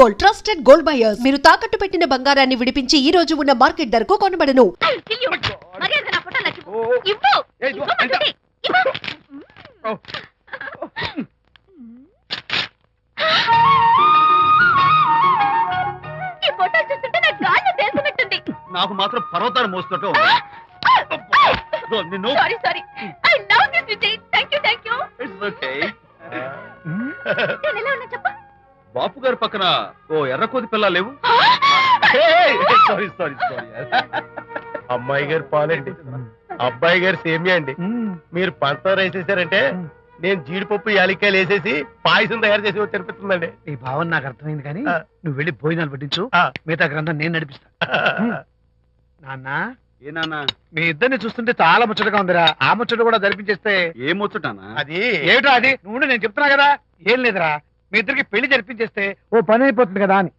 Gold trusted gold buyers. మీరు తాకట్టు పెట్టిన బంగారాన్ని విడిపించి ఈ రోజు ఉన్న మార్కెట్ ధరకు కొనబడను. నాకు మాత్రం పర్వతాలు మోస్తున్నట్టు బాపు గారి పక్కన ఓ ఎర్రకోతి పిల్ల లేవు. Sorry sorry sorry. అమ్మాయి గారు పాలండి, అబ్బాయి గారు సేమియా అండి. మీరు పంచదార వేసేసారంటే నేను జీడిపప్పు యాలికాయలు వేసేసి పాయసం తయారు చేసి తినిపిస్తుందండి. నీ భావన నాకు అర్థమైంది, కానీ నువ్వు వెళ్ళి భోజనాలు పట్టించు, మిగతా గ్రంథం నేను నడిపిస్తా. నాన్న, ఏ నాన్న, మీ ఇద్దరిని చూస్తుంటే చాలా ముచ్చటగా ఉందిరా. ఆ ముచ్చట కూడా జరిపించేస్తే. ఏం ముచ్చటానా? అది ఏమిటో అది నువ్వు నేను చెప్తున్నా కదా. ఏం లేదురా, మీ ఇద్దరికి పెళ్లి జరిపించేస్తే ఓ పని అయిపోతుంది కదా అని.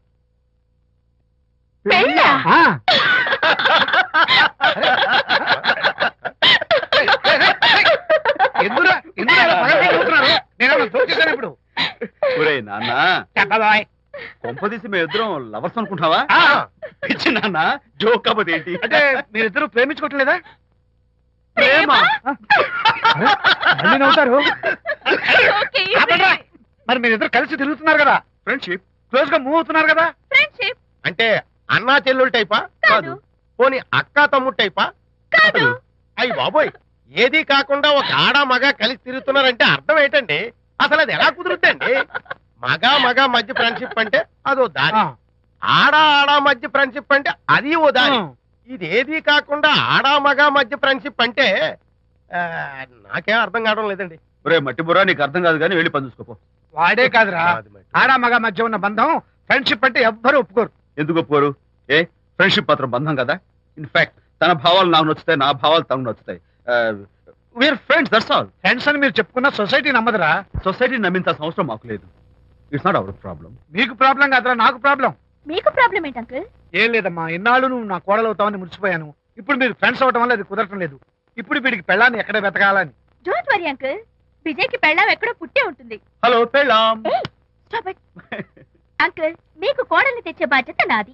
ఇప్పుడు నాన్న కొంపదీసి మేము ఇద్దరం లవర్స్ అనుకుంటావా? పిచ్చి నాన్న, జోక్ కాబట్టి ఏంటి అంటే మీరిద్దరు ప్రేమించుకోవట్లేదా? ప్రేమ నవ్వుతారు. మరి మీరిద్దరు కలిసి తిరుగుతున్నారు కదా, ఫ్రెండ్షిప్, క్లోజ్ గా మూవ్ అవుతున్నారు కదా. ఫ్రెండ్షిప్ అంటే అన్నా చెల్లెలు టైపా? కాదు. పోనీ అక్క తమ్ముడు టైపా? కాదు. అయ్యి బాబోయ్, ఏది కాకుండా ఒక ఆడ మగ కలిసి తిరుగుతున్నారంటే అర్థం ఏంటండి? అసలు అది ఎలా కుదురుద్దండి? మగ మగ మధ్య ఫ్రెండ్షిప్ అంటే అదో దారి, ఆడ ఆడ మధ్య ఫ్రెండ్షిప్ అంటే అది ఓ దారి. ఇది ఏది కాకుండా ఆడ మగ మధ్య ఫ్రెండ్షిప్ అంటే నాకేం అర్థం కావడం లేదండి. ఒరే మట్టి బుర్రా, నీకు అర్థం కాదు కానీ వెళ్ళి పని చూసుకోపో. వాడే కాదురా, ఆడ మగ మధ్య ఉన్న బంధం ఫ్రెండ్షిప్ అంటే ఎవ్వరు ఒప్పుకోరు. ఎందుకు ఒప్పుకోరు? ఏ ఫ్రెండ్షిప్ మాత్రం బంధం కదా. ఇన్ఫాక్ట్ తన భావాలు నాకు నచ్చుతాయి, నా భావాలు తనకు నచ్చుతాయి. We're friends, that's all. Friends అని మీరు చెప్పుకున్న సొసైటీ నమ్మదురా. సొసైటీని నమ్మించాల్సిన అవసరం మాకు లేదు. It's not our problem. మీకు ప్రాబ్లం కాదురా, నాకు ప్రాబ్లం. మీకు ప్రాబ్లం ఏంటి అంకుల్? ఏం లేదమ్మా, ఇన్నాళ్ళు నువ్వు నా కోడలు అవుతావని మురిసిపోయాను. ఇప్పుడు మీరు ఫ్రెండ్స్ అవడం వల్ల అది కుదరటం లేదు. ఇప్పుడు వీడికి పెళ్ళాన్ని ఎక్కడ వెతకాలని. డోంట్ వరీ అంకుల్, విజయ్కి పెళ్ళాం ఎక్కడో పుట్టే ఉంటుంది. హలో పెళ్ళాం. అంకుల్, మీకు కోడల్ని తెచ్చే బాధ్యత నాది.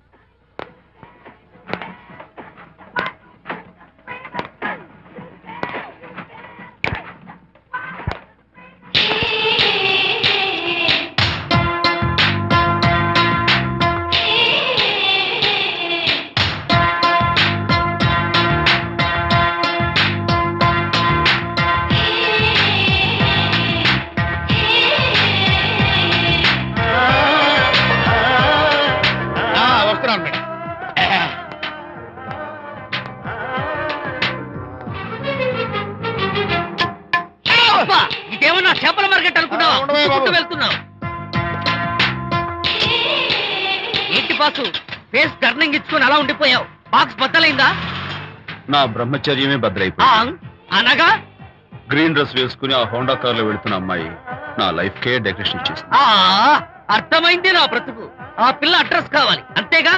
ఇదేమన్నా చేపల మార్కెట్ అనుకున్నావా? వెళ్తున్నావు ఏంటి బాసు, ఫేస్ టర్నింగ్ ఇచ్చుకొని అలా ఉండిపోయావు? బాక్స్ బద్దలైందా? నా బ్రహ్మచర్యమే బద్దలైపోయింది. అనగా గ్రీన్ డ్రెస్ వేసుకుని ఆ హోండా కార్ లో వెళుతున్న అమ్మాయి నా లైఫ్ కే డెకరేషన్ ఇచ్చేసింది. అర్థమైంది నా బ్రతుకు. ఆ పిల్ల అడ్రస్ కావాలి అంతేగా.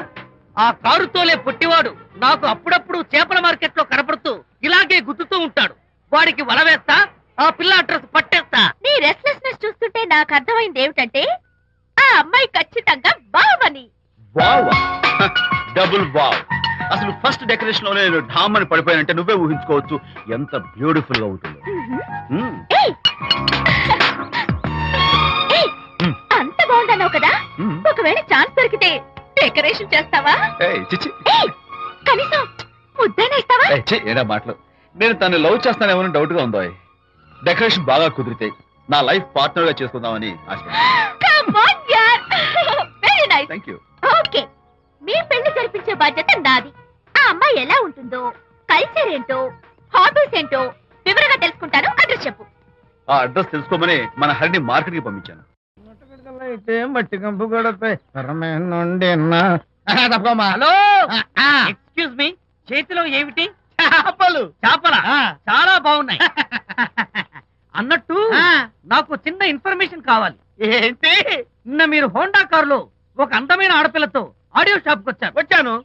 ఆ కారుతోలే పుట్టివాడు నాకు అప్పుడప్పుడు చేపల మార్కెట్ లో కనపడుతూ ఇలాగే గుద్దుతూ ఉంటాడు. వాడికి వల వేస్తా, ఆ పిల్ల అడ్రస్ పట్టేస్తా. నీ రెస్ట్లెస్నెస్ చూస్తుంటే నాకు అర్థమైంది ఏమిటంటే ఆ అమ్మాయి ఖచ్చితంగా బావని. Wow, double wow. అసలు ఫస్ట్ డెకరేషన్ లోనే నేను ఢామ్ అని పడిపోయానంటే నువ్వే ఊహించుకోవచ్చు ఎంత బ్యూటిఫుల్ గా ఉంటుందో. అంత బాగుందన్నావు కదా, ఒకవేళ ఛాన్స్ దొరికితే డెకరేషన్ చేస్తావా? కనీసం ముద్దైనా ఇస్తావా? ఏడా మాటలు. నేను తను లవ్ చేస్తానేమో డౌట్ గా ఉందో. డెకరేషన్ బాగా కుదిరితే నా లైఫ్ పార్ట్నర్ గా చేసుకుందామని ఆశ. ఓకే, మీ పెళ్లి జరిపించే బాధ్యత నాది. ఆ అమ్మాయి ఎలా ఉంటుందో, కల్చర్ ఏంటో, హాబీస్ ఏంటో వివరంగా తెలుసుకుంటాను. అడ్రస్ చెప్పు. ఆ అడ్రస్ తెలుసుకోమని మన హరిని మార్కెట్ కి పంపించాను. మట్టి కంపు కూడా హలో, ఎక్స్క్యూజ్ మీ, చేతిలో ఏమిటి? చేపలు. చేపల చాలా బాగున్నాయి. అన్నట్టు నాకు చిన్న ఇన్ఫర్మేషన్ కావాలి. ఏంటి? నిన్న మీరు హోండా కారులో ఒక అందమైన ఆడపిల్లతో ఆడియో షాప్ కు వచ్చాను.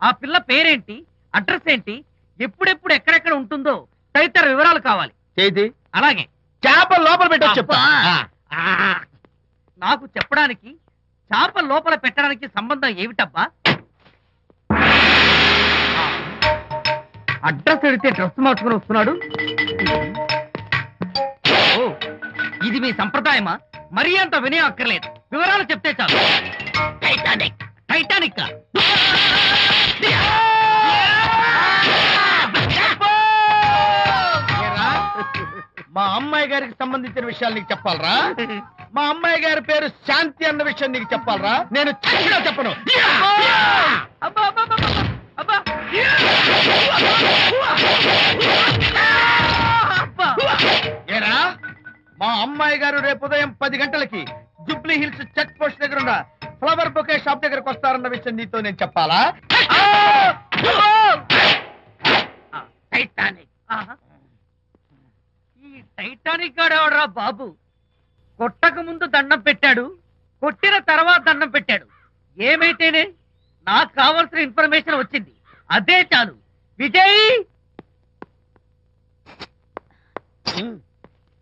ఆ పిల్ల పేరేంటి, అడ్రస్ ఏంటి, ఎప్పుడెప్పుడు ఎక్కడెక్కడ ఉంటుందో తదితర వివరాలు కావాలి. చేతి అలాగే చేపలు లోపల పెట్టి చెప్తా. నాకు చెప్పడానికి చేప లోపల పెట్టడానికి సంబంధం ఏమిటబ్బా? అడ్రస్ అడిగితే డ్రెస్ మార్చుకుని వస్తున్నాడు. ఓ, ఇది మీ సంప్రదాయమా? మరీ అంత వినయం అక్కర్లేదు, వివరాలు చెప్తే చాలు. టైటానిక్ టైటానిక్ మా అమ్మాయి గారికి సంబంధించిన విషయాలు నీకు చెప్పాలరా? మా అమ్మాయి గారి పేరు శాంతి అన్న విషయం నీకు చెప్పాలరా? నేను చచ్చినా చెప్పను. అబ్బా అబ్బా అబ్బా అబ్బా అబ్బా. ఏరా, మా అమ్మాయి గారు రేపు ఉదయం 10 గంటలకి జూబ్లీ హిల్స్ చెక్ పోస్ట్ దగ్గర ఉన్న ఫ్లవర్ బొకే షాప్ దగ్గరకు వస్తారన్న విషయం నీతో నేను చెప్పాలా? టైటానిక్. ఈ టైటానిక్ గాడెవడరా బాబు? కొట్టక ముందు దండం పెట్టాడు, కొట్టిన తర్వాత దండం పెట్టాడు. ఏమైతేనే నాకు కావాల్సిన ఇన్ఫర్మేషన్ వచ్చింది, అదే చాలు. విజయ్,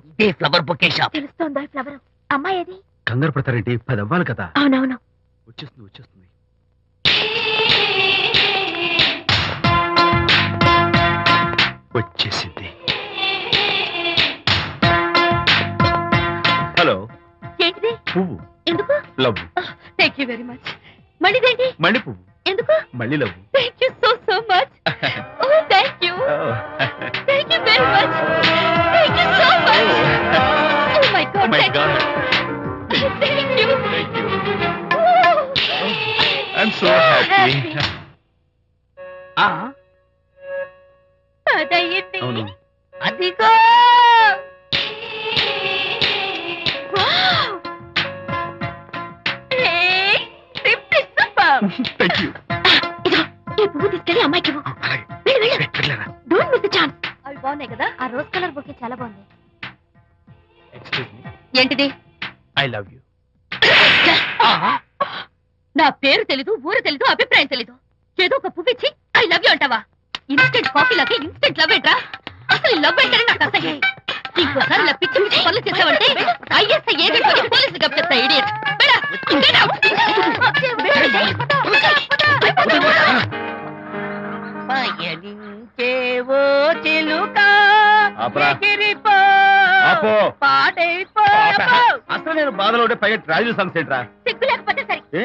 ఇదే ఫ్లవర్ బొకే షాప్. తెలుస్తోందా ఫ్లవర్? అమ్మాయి ఏది? కంగారు పడతారేంటి? 10 అవ్వాలి కదా. అవునవును. వచ్చేస్తుంది వచ్చేస్తుంది. వచ్చేసింది. హలో. ఏంటిది? పువ్వు. ఎందుకు? Love. Thank you very much. మళ్ళీదేంటి? మళ్ళీ పువ్వు. ఎందుకు? మళ్ళీ love. Thank you so much. Oh thank you. Thank you very much. Thank you so much. Oh my god. My god. Thank you. Thank you. I'm so happy. అదయ్యింది. అవును. అదిగో. Wow. Hey, simply super. Thank you. ఇదిగో, ఈ పువ్వు తీసుకెళ్ళి అమ్మాయికి ఇవ్వు. వెళ్ళు, వెళ్ళు. Don't miss the chance. అవి బాగున్నాయి కదా? ఆ రోజ్ కలర్ బొకే చాలా బాగుంది. Excuse me. ఏంటిది? I love you. నా పేరు తెలీదు, ఊరు తెలీదు, అభిప్రాయం తెలీదు. ఏదో ఒక పువ్వు ఇచ్చి ఐ లవ్ యూ అంటావా? ఇన్స్టెంట్ కాఫీ లాగే ఇన్స్టెంట్ లవ్ ఏంట్రా? అసలు లవ్ ఏంటని నాకు అసహ్యం. ఇంకోసారి ఇలా పిచ్చి పిచ్చి పనులు చేసావంటే ఐఎస్ఐ ఏజెంట్ పోలీసులు కప్పిస్తా. ఇడియట్. పయనించేవో చిలుక ఆపరా. ఎగిరిపో, ఆపో. పాడైపో. అసలు నేను బాధలో ఉంటే పైగా ట్రాజడీ సాంగ్స్ ఏంట్రా? సిగ్గు లేకపోతే సరే. ఏ?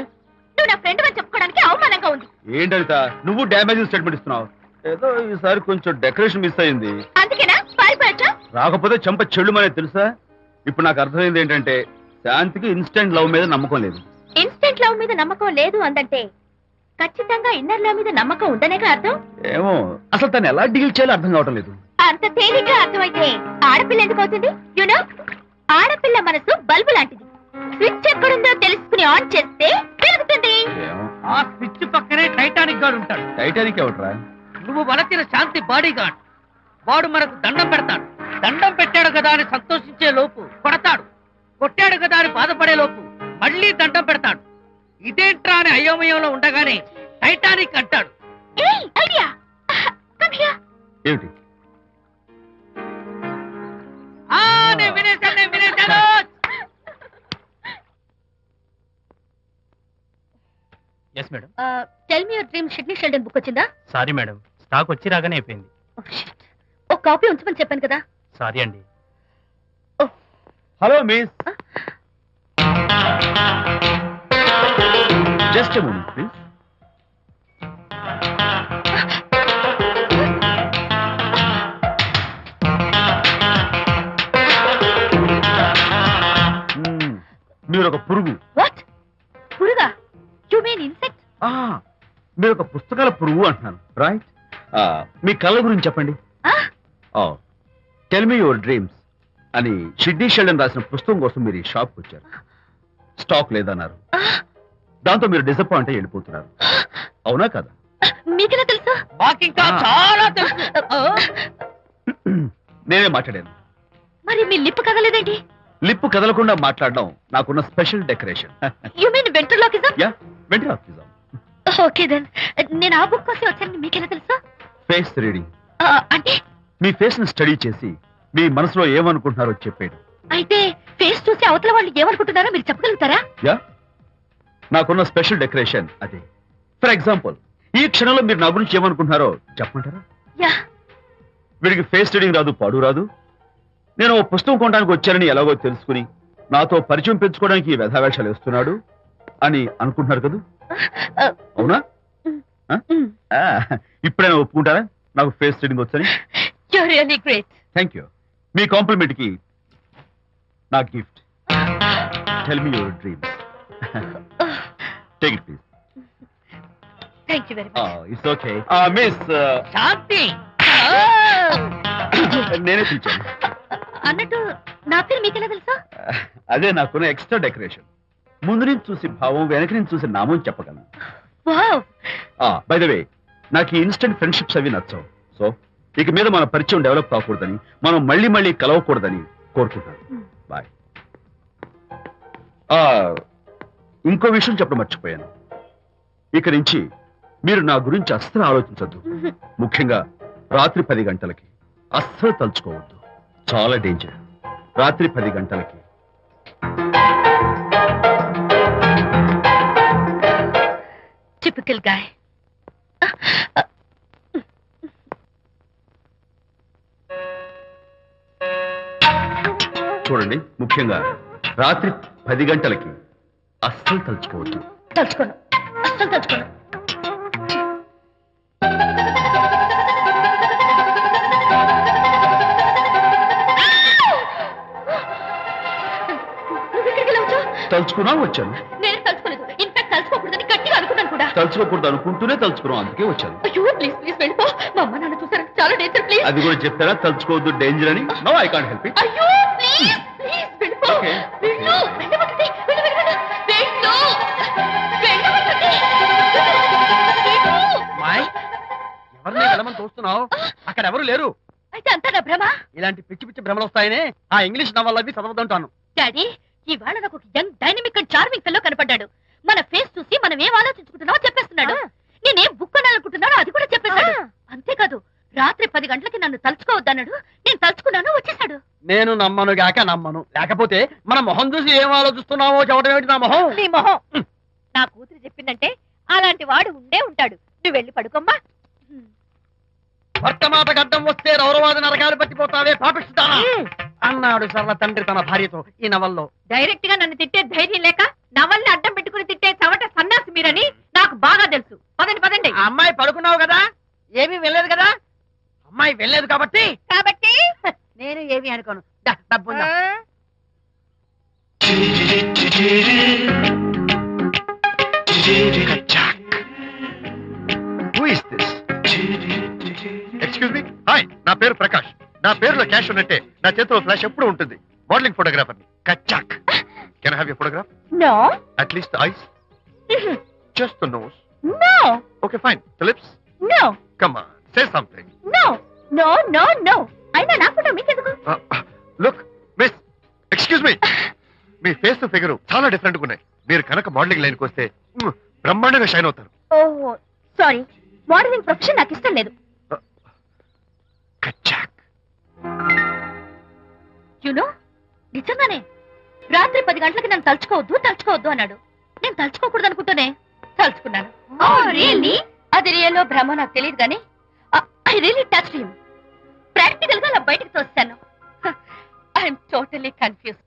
నువ్వు నా ఫ్రెండ్ అని చెప్పుకోవడానికి అవమానంగా ఉంది. ఏంటంట నువ్వు డ్యామేజింగ్ స్టేట్మెంట్ ఇస్తున్నావు? ఏదో ఈసారి కొంచెం డెకరేషన్ మిస్ అయింది. అందుకేనా పారిపోయచ్చా? రాకపోతే చెంప చెడుమనే తెలుసా? ఇప్పుడు నాకు అర్థమైంది ఏంటంటే శాంతికి ఇన్స్టెంట్ లవ్ మీద నమ్మకం లేదు. ఇన్స్టెంట్ లవ్ మీద నమ్మకం లేదు అందంటే ఖచ్చితంగా ఇన్నర్ లవ్ మీద నమ్మకం ఉందనేగా అర్థం. ఏమో అసలు తను ఎలా డీల్ చేయాలో అర్థం కావటం లేదు. అంత తేలిగ్గా అర్థమైతే ఆడపిల్ల ఎందుకు అవుతుంది? యునో, ఆడపిల్ల మనసు బల్బు లాంటిది. స్విచ్ ఎక్కడుందో తెలుసుకుని ఆన్ చేస్తే పెరుగుతుంది. ఏమో. ఆ స్విచ్ పక్కనే టైటానిక్ గాడు ఉంటాడు. టైటానిక్ ఎవట్రా? నువ్వు వలచిన శాంతి బాడీ గార్డ్. వాడు మనకు దండం పెడతాడు. దండం పెట్టాడు కదా అని సంతోషించే లోపు కొడతాడు. కొట్టాడు కదా అని బాధపడే లోపు మళ్ళీ దండం పెడతాడు. ఇదేంట్రా అని అయోమయంలో ఉండగానే టైటానిక్ అంటాడు. ఏయ్, ఐడియా. Come here. ఏమిటి? నేను వినేశాను. Yes madam. Tell me your dream Sidney Sheldon book వచ్చిందా? సారీ మేడం, స్టాక్ వచ్చి రాగానే అయిపోయింది. ఒక కాపీ ఉంచమని చెప్పాను కదా. సారీ అండి. Hello miss. Just a moment please. మీరు ఒక పురుగు. వాట్? పురుగా? You mean insect? మీరు ఒక పుస్తకాల పురుగు అంటున్నాను, రైట్? మీ కళ్ళ గురించి చెప్పండి. టెల్ మీ యువర్ డ్రీమ్స్ అని షిడ్నీ షెల్డన్ రాసిన పుస్తకం కోసం మీరు ఈ షాప్కి వచ్చారు. స్టాక్ లేదన్నారు. దాంతో మీరు డిసప్పాయింట్ అయ్యి వెళ్ళిపోతున్నారు. అవునా కదా? మీకెలా తెలుసు? మాకింకా చాలా తెలుసు. నేనే మాట్లాడాను. మరి మీ లిప్ కదలేదేంటి? లిప్పు కదలకుండా మాట్లాడడం నాకున్న special decoration. You mean ventriloquism? Yeah, ventriloquism. Okay then. నేను ఆ బుక్ కోసం వచ్చానని మీకెలా తెలుసు? Face reading. అంటే మీ ఫేస్ ని స్టడీ చేసి మీ మనసులో ఏమనుకుంటున్నారో చెప్పేది. అయితే ఫేస్ చూసి అవతల వాళ్ళు ఏమనుకుంటున్నారో మీరు చెప్పగలుగుతారా? యా, నాకున్న స్పెషల్ డెకరేషన్ అదే. ఫర్ ఎగ్జాంపుల్, ఈ క్షణంలో మీరు నా గురించి ఏమనుకుంటున్నారో చెప్పమంటారా? యా. వీడికి ఫేస్ రీడింగ్ రాదు, పాడు రాదు. నేను ఓ పుస్తకం కొనడానికి వచ్చానని ఎలాగో తెలుసుకుని నాతో పరిచయం పెంచుకోవడానికి ఈ వ్యధావేషాలు వేస్తున్నాడు అని అనుకుంటున్నారు కదా? అవునా? ఇప్పుడైనా ఒప్పుకుంటారా నాకు ఫేస్ రీడింగ్ వచ్చని? You're really great. Thank you. మీ కాంప్లిమెంట్ కి నా gift. Tell me your dreams. Take it please. Thank you very much. It's okay. Miss Shanti నేనే పిలిచాను. అన్నట్టు నా పేరు మీకెలా తెలుసా? అదే నాకున్న ఎక్స్ట్రా డెకరేషన్. ముందు నుంచి చూసి భావం, వెనక నుంచి చూసి నామం చెప్పగలను. వావ్. బై ద వే, నాకు ఈ ఇన్స్టెంట్ ఫ్రెండ్షిప్స్ అవి నచ్చవు. సో ఇక మీద మన పరిచయం డెవలప్ కాకూడదని, మనం మళ్ళీ మళ్ళీ కలవకూడదని కోరుకుంటాను. బాయ్. ఇంకో విషయం చెప్పడం మర్చిపోయాను. ఇక నుంచి మీరు నా గురించి అస్సలు ఆలోచించద్దు. ముఖ్యంగా రాత్రి 10 గంటలకి అస్సలు తలుచుకోవద్దు. చాలా డేంజర్. రాత్రి 10 గంటలకి. Typical guy. చూడండి, ముఖ్యంగా రాత్రి 10 గంటలకి అస్సలు తలుచుకోవద్దు. తలుచుకోను, అస్సలు తలుచుకోను. తలుచుకున్నా వచ్చాను. నేను తలుచుకోలేదు. ఇన్ఫాక్ట్ తలుచుకోకూడదని గట్టిగా అనుకున్నాను కూడా. తలుచుకోకూడదు అనుకుంటూనే తలుచుకున్నాం, అందుకే వచ్చాను. అయ్యో ప్లీజ్ ప్లీజ్ వెళ్ళిపో. మా అమ్మ నాన్న చూసారు, చాలా డేంజర్. ప్లీజ్. అది కూడా చెప్తారా తలుచుకోవద్దు డేంజర్ అని? No, I can't help it. అయ్యో ప్లీజ్ ప్లీజ్ వెళ్ళిపో. Okay. వెళ్ళు, వెళ్ళమంటుంది. వెళ్ళు, వెళ్ళు, వెళ్ళు. వెళ్ళు. వెళ్ళమంటుంది. వెళ్ళు. మాయ్, ఎవరిని వెళ్ళమని చూస్తున్నావు? అక్కడ ఎవరు లేరు. అయితే అంతా నా భ్రమ. ఇలాంటి పిచ్చి పిచ్చి భ్రమలు వస్తాయనే ఆ ఇంగ్లీష్ నవల్ అవి చదవదంటాను. డాడీ, ఇవాళ నాకు ఒక young dynamic and charming fellow కనపడ్డాడు. మన ఫేస్ చూసి మనం ఏం ఆలోచించుకుంటున్నావో చెప్పేస్తున్నాడు. నేనేం బుక్ కొనాలనుకుంటున్నానో అది కూడా చెప్పేశాడు. అంతేకాదు, రాత్రి 10 గంటలకి నన్ను తలుచుకోవద్దన్నాడు. నేను తలుచుకున్నాను, వచ్చేసాడు. నేను నమ్మను గాక నమ్మను. లేకపోతే మన మొహం చూసి ఏం ఆలోచిస్తున్నావో చెప్పడం ఏమిటి నా మొహం? నీ మొహం. నా కూతురు చెప్పిందంటే అలాంటి వాడు ఉండే ఉంటాడు. నువ్వు వెళ్ళి పడుకోమ్మా. భర్త మాట గడ్డం వస్తే రౌరవాది నరకాలు పట్టిపోతావే పాపిస్తానా అన్నాడు సరళ తండ్రి తన భార్యతో ఈ నవల్లో. డైరెక్ట్ గా నన్ను తిట్టే ధైర్యం లేక నవల్ని అడ్డం పెట్టుకుని తిట్టే చవట సన్నాసి మీరని నాకు బాగా తెలుసు. పదండి పదండి. ఆ అమ్మాయి పడుకున్నావు కదా, ఏమీ వెళ్ళలేదు కదా. అమ్మాయి వెళ్ళలేదు కాబట్టి నేను ఏమీ అనుకోను. డబ్బు ఉందా? Excuse me. హాయ్, నా పేరు ప్రకాష్. నా పేరులో క్యాష్ ఉన్నట్టే నా చేతిలో ఫ్లాష్ ఎప్పుడు ఉంటుంది. మోడలింగ్ ఫోటోగ్రాఫర్ కచ్చాక్. Can I have your photograph? No. At least the eyes, just the nose. No. Okay fine. The lips? No. Come on, say something. No no no no. అయినా నా ఫోటో మీకెందుకు? Look miss, excuse me. మీ face figure చాలా different గా ఉన్నాయి. మీరు కనుక modelling లైన్కి వస్తే బ్రహ్మాండంగా షైన్ అవుతారు. ఓహో సారీ, మోడలింగ్ ప్రొఫెషన్ నాకు ఇష్టం లేదు. కచ్చాక్. యునో, నిజంగానే రాత్రి 10 గంటలకి నన్ను తలుచుకోవద్దు అన్నాడు. నేను తలుచుకోకూడదు అనుకుంటూనే తలుచుకున్నాను. అది రియల్లో భ్రమ నాకు తెలియదు కానీ I really touch him. Practical గా అలా బయటకు తోస్తాను. I'm totally confused.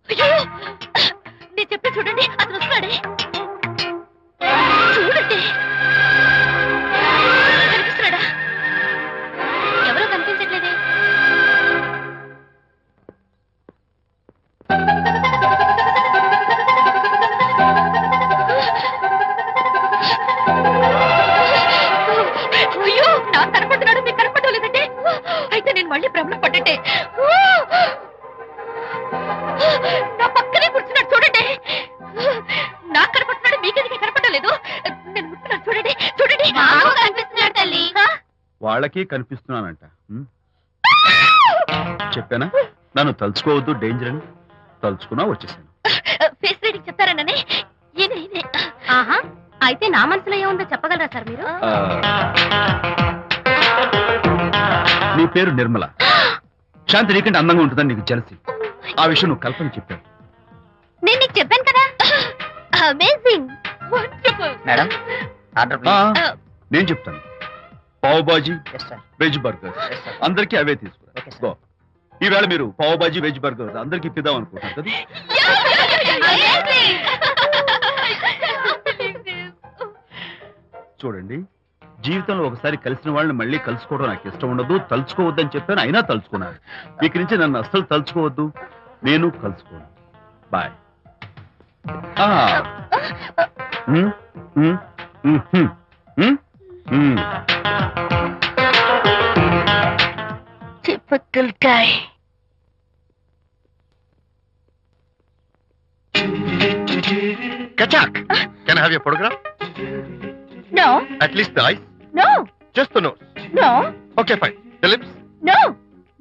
అయ్యో, నేను చెప్పి చూడండి, అతను వస్తున్నాడే. చూడండి, కనిపిస్తున్నాడా? ఎవరో కనిపించట్లేదే. అయ్యో, నాకు కనపడుతున్నాడు, మీకు కనపడటం లేదంటే అయితే నేను మళ్ళీ భ్రమలో పడ్డట్టే. నా పక్కనే కూర్చున్నాడు చూడండి. నాకు కనపడుతున్నాడు, మీకెందుకు కనపడటం లేదు? నేను ముట్టున్నాను చూడండి, చూడండి. కనిపిస్తున్నాడు తల్లి. వాళ్ళకి కనిపిస్తున్నానంట. చెప్పానా నన్ను తలుచుకోవద్దు డేంజర్ అని? తలుచుకున్నా వచ్చేసాను. ఫేస్ రీడింగ్ చెప్తారననే. ఆహా, అయితే నా మనసులో ఏముందో చెప్పగలరా సార్ మీరు? నీ పేరు నిర్మల. శాంతి నీకంటే అందంగా ఉంటుందని నీకు తెలిసి ఆ విషయం నువ్వు కల్పన చెప్పావు. నేను నీకు చెప్పాను కదా. Amazing, wonderful. మేడం ఆర్డర్ ఆ, ప్లీజ్. నేను చెప్తాను. Pav bhaji, yes sir. Veg burger yes sir. అందరికీ అవే తీసుకురా. Okay sir. గో. ఈవేళ మీరు పావ్ బాజీ వెజ్ బర్గర్ అందరికీ ఇప్పిద్దాం అనుకుంటారు కదా. చూడండి, జీవితంలో ఒకసారి కలిసిన వాళ్ళని మళ్ళీ కలుసుకోవడం నాకు ఇష్టం ఉండదు. తలుచుకోవద్దని చెప్పాను, అయినా తలుచుకున్నాను. ఇక నుంచి నన్ను అస్సలు తలుచుకోవద్దు, నేను కలుసుకోను. Bye. Typical guy. Kachak, can I have your photograph? No, At least the eyes, no, just the nose. no, Okay, fine. The lips, no.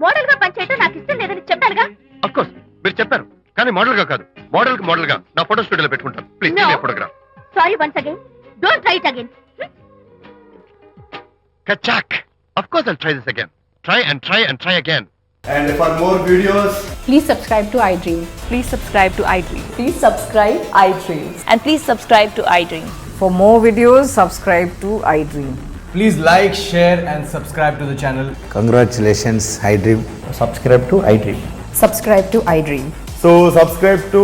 Model గా పనిచేయటం నాకు ఇష్టం లేదని చెప్పానుగా. of course. మీరు చెప్పారు, కానీ మోడల్ గా కాదు. మోడల్ గా నా ఫోటో స్టూడియోలో పెట్టుకుంటాను. Please No. Photograph. Sorry once again. Don't try it again. Kachak, of course I'll try this again. Try and try and try again. And for more videos, Please subscribe to iDream. Please subscribe to iDream. Please subscribe iDream. And please subscribe to iDream. For more videos, subscribe to iDream. please like, share, and subscribe to the channel. Congratulations, iDream. Subscribe to iDream. Subscribe to iDream. So subscribe to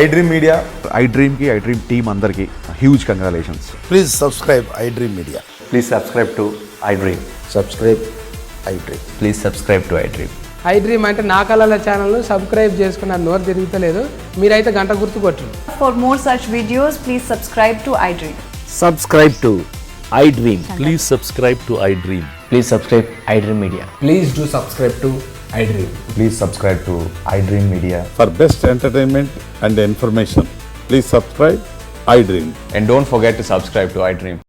iDream Media. iDream ki iDream team andarki huge congratulations. Please subscribe iDream Media. Please subscribe to iDream. Subscribe iDream. Please subscribe to iDream. iDream అంటే నా కళల channel subscribe చేసుకున్న నోరు తిరుగుతలేదు. మీరైతే గంట గుర్తు కొట్టండి. For more such videos, please subscribe to iDream. Subscribe to iDream. Please subscribe to iDream. Please subscribe iDream Media. Please do subscribe to iDream. Please subscribe to iDream Media. For best entertainment and information, please subscribe iDream. And don't forget to subscribe to iDream.